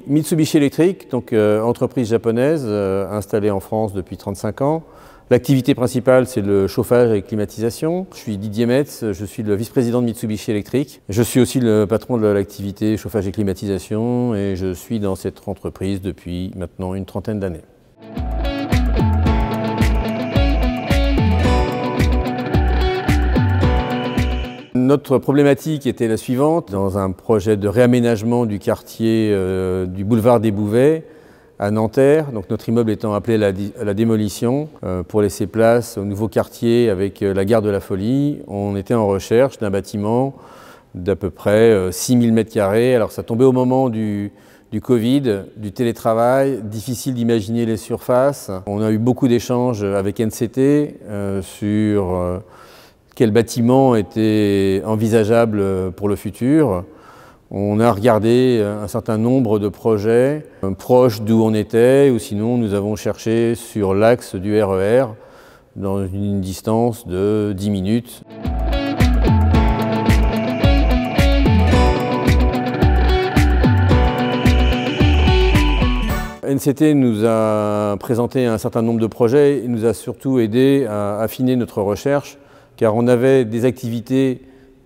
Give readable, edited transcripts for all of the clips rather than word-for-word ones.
Mitsubishi Electric, donc entreprise japonaise installée en France depuis 35 ans. L'activité principale, c'est le chauffage et climatisation. Je suis Didier Metz, je suis le vice-président de Mitsubishi Electric. Je suis aussi le patron de l'activité chauffage et climatisation et je suis dans cette entreprise depuis maintenant une trentaine d'années. Notre problématique était la suivante. Dans un projet de réaménagement du quartier du boulevard des Bouvets à Nanterre, donc notre immeuble étant appelé à la démolition pour laisser place au nouveau quartier avec la gare de la Folie, on était en recherche d'un bâtiment d'à peu près 6000 m². Alors ça tombait au moment du Covid, du télétravail, difficile d'imaginer les surfaces. On a eu beaucoup d'échanges avec NCT sur quel bâtiment était envisageable pour le futur. On a regardé un certain nombre de projets proches d'où on était, ou sinon nous avons cherché sur l'axe du RER dans une distance de 10 minutes. NCT nous a présenté un certain nombre de projets et nous a surtout aidé à affiner notre recherche, car on avait des activités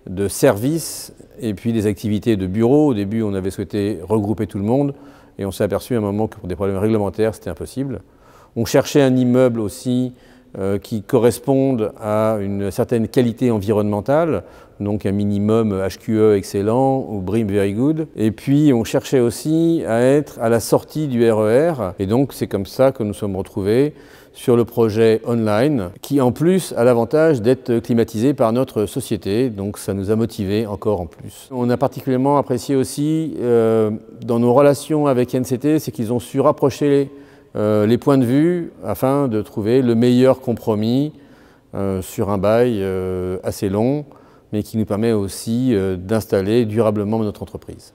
de service et puis des activités de bureau. Au début, on avait souhaité regrouper tout le monde et on s'est aperçu à un moment que pour des problèmes réglementaires, c'était impossible. On cherchait un immeuble aussi qui corresponde à une certaine qualité environnementale, donc un minimum HQE excellent ou BREEAM Very Good. Et puis on cherchait aussi à être à la sortie du RER. Et donc c'est comme ça que nous sommes retrouvés sur le projet online, qui en plus a l'avantage d'être climatisé par notre société, donc ça nous a motivés encore en plus. On a particulièrement apprécié aussi dans nos relations avec NCT, c'est qu'ils ont su rapprocher les points de vue afin de trouver le meilleur compromis sur un bail assez long, mais qui nous permet aussi d'installer durablement notre entreprise.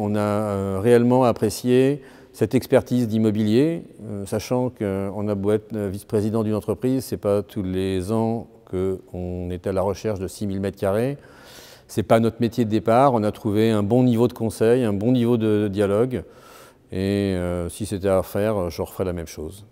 On a réellement apprécié cette expertise d'immobilier, sachant qu'on a beau être vice-président d'une entreprise, ce n'est pas tous les ans qu'on est à la recherche de 6000 m². Ce n'est pas notre métier de départ. On a trouvé un bon niveau de conseil, un bon niveau de dialogue. Et si c'était à refaire, je referais la même chose.